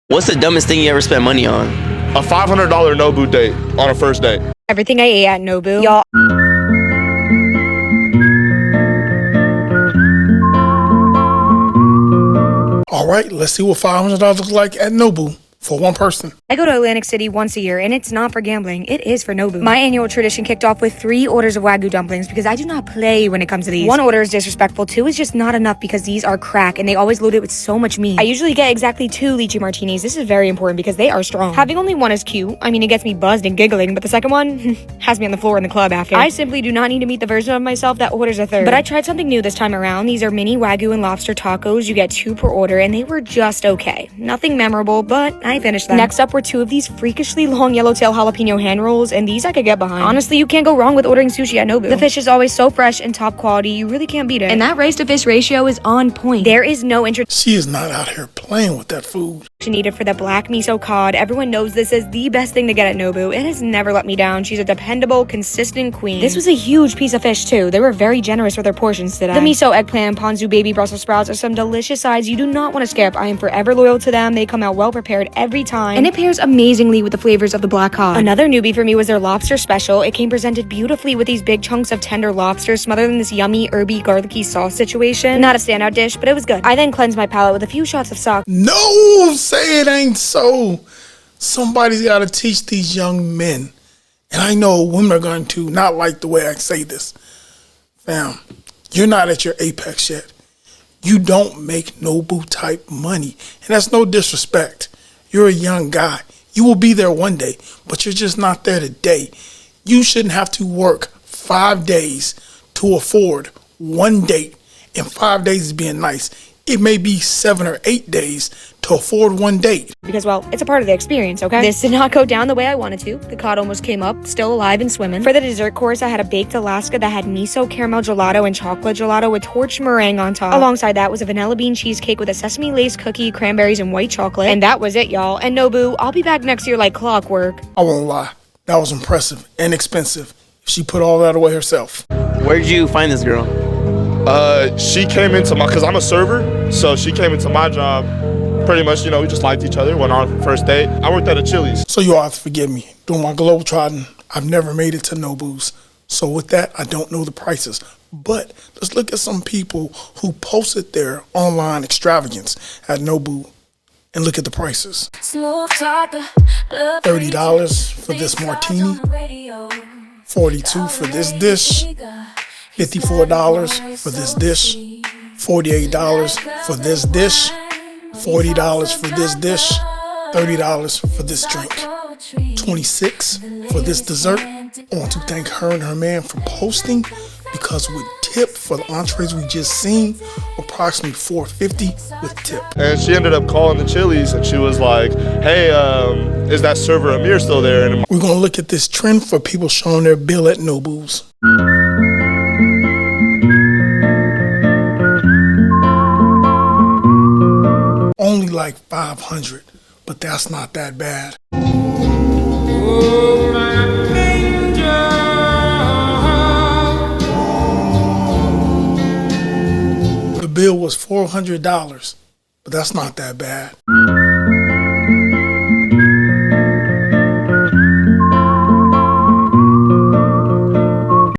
What's the dumbest thing you ever spent money on? A $500 Nobu date on a first date. Everything I ate at Nobu. Y'all. All right, let's see what $500 looks like at Nobu for one person. I go to Atlantic City once a year, and it's not for gambling. It is for Nobu. My annual tradition kicked off with 3 orders of Wagyu dumplings because I do not play when it comes to these. 1 order is disrespectful. 2 is just not enough because these are crack, and they always load it with so much meat. I usually get exactly 2 lychee martinis. This is very important because they are strong. Having only 1 is cute. I mean, it gets me buzzed and giggling, but the second one has me on the floor in the club after. I simply do not need to meet the version of myself that orders a 3rd. But I tried something new this time around. These are mini Wagyu and lobster tacos. You get 2 per order, and they were just okay. Nothing memorable, but I finished them. Next up were 2 of these freakishly long Yellowtail jalapeno hand rolls, and these I could get behind. Honestly, you can't go wrong with ordering sushi at Nobu. The fish is always so fresh and top quality, you really can't beat it. And that rice to fish ratio is on point. There is no She is not out here playing with that food. needed for the black miso cod. Everyone knows this is the best thing to get at Nobu. It has never let me down. She's a dependable, consistent queen. This was a huge piece of fish too. They were very generous with their portions today. The miso, eggplant, ponzu, baby Brussels sprouts are some delicious sides you do not want to skip. I am forever loyal to them. They come out well prepared every time, and it pairs amazingly with the flavors of the black cod. Another newbie for me was their lobster special. It came presented beautifully with these big chunks of tender lobster smothered in this yummy, herby, garlicky sauce situation. Not a standout dish, but it was good. I then cleansed my palate with a few shots of sake. No, say it ain't so. Somebody's got to teach these young men. And I know women are going to not like the way I say this. Fam, you're not at your apex yet. You don't make Nobu type money. And that's no disrespect. You're a young guy. You will be there one day, but you're just not there today. You shouldn't have to work 5 days to afford 1 date, and 5 days is being nice. It may be 7 or 8 days to afford 1 date. Because, well, it's a part of the experience, okay? This did not go down the way I wanted to. The cod almost came up, still alive and swimming. For the dessert course, I had a baked Alaska that had miso caramel gelato and chocolate gelato with torched meringue on top. Alongside that was a vanilla bean cheesecake with a sesame lace cookie, cranberries, and white chocolate. And that was it, y'all. And Nobu, I'll be back next year like clockwork. I won't lie. That was impressive and expensive. She put all that away herself. Where did you find this girl? She came into because I'm a server, so she came into my job. Pretty much, you know, we just liked each other, went on first date. I worked at a Chili's. So you all have to forgive me. Doing my globetrotting, I've never made it to NoBu's. So with that, I don't know the prices. But let's look at some people who posted their online extravagance at Nobu and look at the prices. $30 for this martini, $42 for this dish, $54 for this dish, $48 for this dish, $40 for this dish, $30 for this drink, $26 for this dessert. I want to thank her and her man for posting, because with tip for the entrees we just seen, approximately $4.50 with tip. And she ended up calling the Chili's and she was like, hey, is that server Amir still there? And we're going to look at this trend for people showing their bill at NoBu's. Only like 500, but that's not that bad. The bill was $400, but that's not that bad.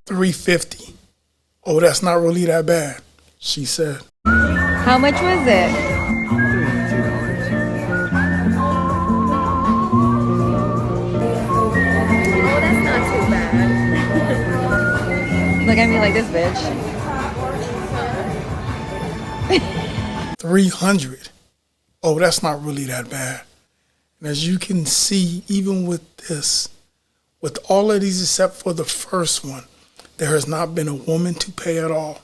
$350. Oh, that's not really that bad, she said. How much was it? Look at me like this, bitch. 300. Oh, that's not really that bad. And as you can see, even with this, with all of these except for the first one, there has not been a woman to pay at all.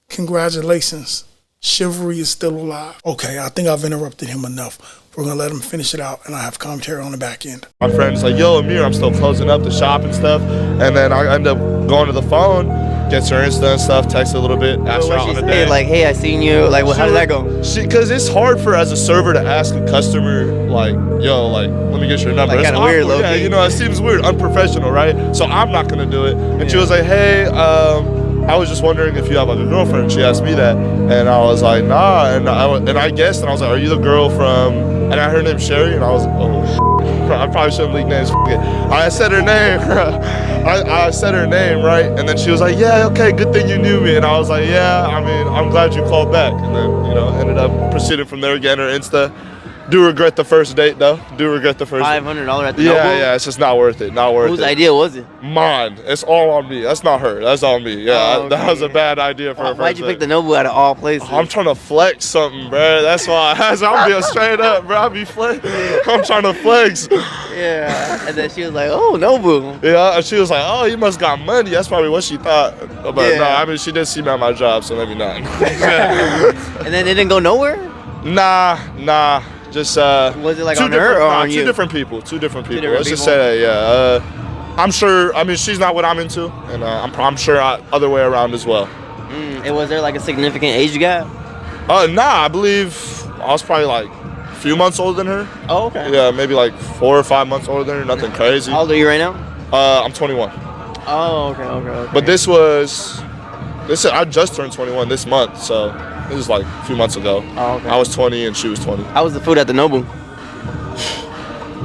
Congratulations. Chivalry is still alive. Okay, I think I've interrupted him enough. We're going to let him finish it out, and I have commentary on the back end. my friend's like, yo, Amir, I'm still closing up the shop and stuff. And then I end up going to the phone, gets her Insta and stuff, text a little bit, ask her out on a date. Like, hey, I seen you. Like, well, how did that go? Because it's hard for, as a server, to ask a customer, like, yo, like, let me get your number. Like, it's kind of weird, low-key. Yeah, you know, it seems weird, unprofessional, right? So I'm not going to do it. And she was like, hey, I was just wondering if you have like a girlfriend. She asked me that, and I was like, nah. And I guessed, and I was like, are you the girl from and I heard her name Sherry, and I was like, oh, I probably shouldn't leak names. I said her name. I said her name, right? And then she was like, yeah, okay, good thing you knew me. And I was like, yeah, I mean, I'm glad you called back. And then, you know, ended up proceeding from there, getting her Insta. Do regret the first date, though. Do regret the first $500 at the Yeah, NoBu? yeah, it's just not worth it. Not worth it. Whose idea was it? Mine. It's all on me. That's not her. That's on me. Yeah, Oh, that was a okay. bad idea for her. Why'd you pick the NoBu out of all places? I'm trying to flex something, bro. That's why. I'm being straight up, bro. I'm trying to flex. Yeah. And then she was like, oh, NoBu. Yeah, and she was like, oh, you must got money. That's probably what she thought. But Yeah. no, I mean, she did see me at my job, so maybe not. And then it didn't go nowhere? Nah. Just Was it like two on her different- or nah, on two you? different people. Two different people. different Let's just people? say that, yeah. I'm sure. I mean, she's not what I'm into, and I'm sure other way around as well. And was there like a significant age gap? Nah, I believe I was probably like a few months older than her. Oh, okay. Yeah, maybe like 4 or 5 months older than her. Nothing crazy. How old are you right now? I'm 21. Oh, okay. But I just turned 21 this month, so this is like a few months ago. Oh, okay. I was 20 and she was 20. How was the food at the NoBu?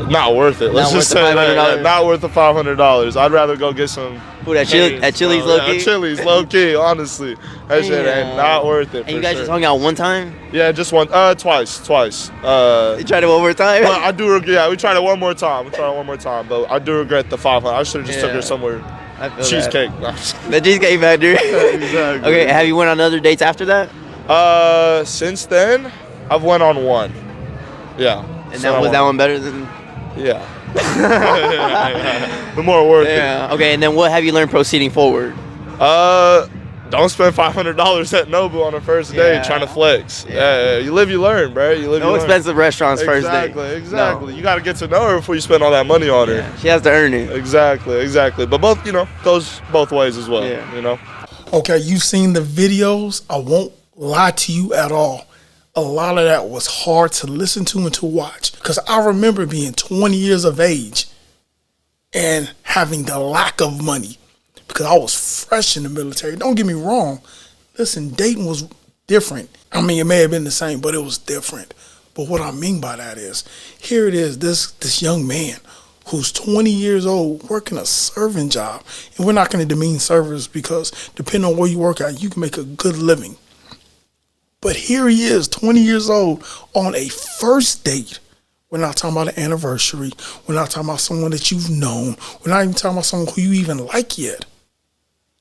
Not worth it. Let's Not just worth the say that. $500? Yeah, not worth the $500. I'd rather go get some Food at Chili's, bro. low key? Yeah, Chili's, low key. Honestly, that shit Damn. ain't not worth it. And you guys just hung out one time? Yeah, just one. Twice. You tried it one more time? But I do regret. Yeah, we tried it one more time. But I do regret the 500. I should have just took Yeah. her somewhere. I feel Cheesecake. that. The Cheesecake Factory. Exactly. Okay, have you went on other dates after that? Since then, I've went on one. Yeah. And was that one better than? Yeah. The more worth it. Yeah. Okay, and then what have you learned proceeding forward? Don't spend $500 at NoBu on a first day Yeah. trying to flex. Yeah. Yeah, you live, you learn, bro. You live, No you learn. expensive restaurants first date. Exactly. No. You got to get to know her before you spend all that money on her. Yeah, she has to earn it. Exactly. But both, goes both ways as well. Yeah. Okay, you've seen the videos. I won't lie to you at all. A lot of that was hard to listen to and to watch because I remember being 20 years of age and having the lack of money because I was fresh in the military. Don't get me wrong. Listen, dating was different. I mean, it may have been the same, but it was different. But what I mean by that is, here it is, this young man who's 20 years old working a serving job. And we're not going to demean servers because depending on where you work at, you can make a good living. But here he is, 20 years old, on a first date. We're not talking about an anniversary. We're not talking about someone that you've known. We're not even talking about someone who you even like yet.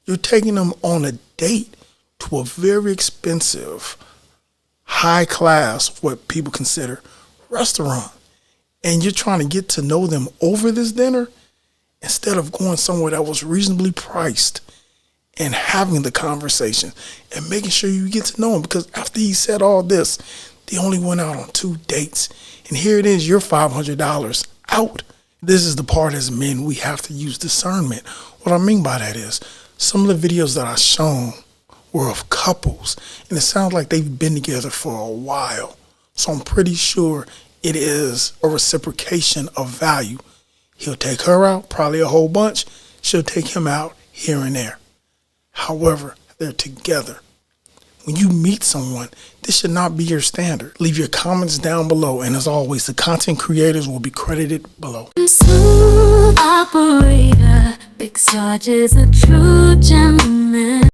You're taking them on a date to a very expensive, high class, what people consider, restaurant. And you're trying to get to know them over this dinner instead of going somewhere that was reasonably priced and having the conversation and making sure you get to know him. Because after he said all this, they only went out on 2 dates. And here it is, you're $500 out. This is the part as men we have to use discernment. What I mean by that is some of the videos that I shown were of couples. And it sounds like they've been together for a while. So I'm pretty sure it is a reciprocation of value. He'll take her out, probably a whole bunch. She'll take him out here and there. However, they're together. When you meet someone, this should not be your standard. Leave your comments down below. And as always, the content creators will be credited below. Smooth operator, Big Sarge is a true gentleman.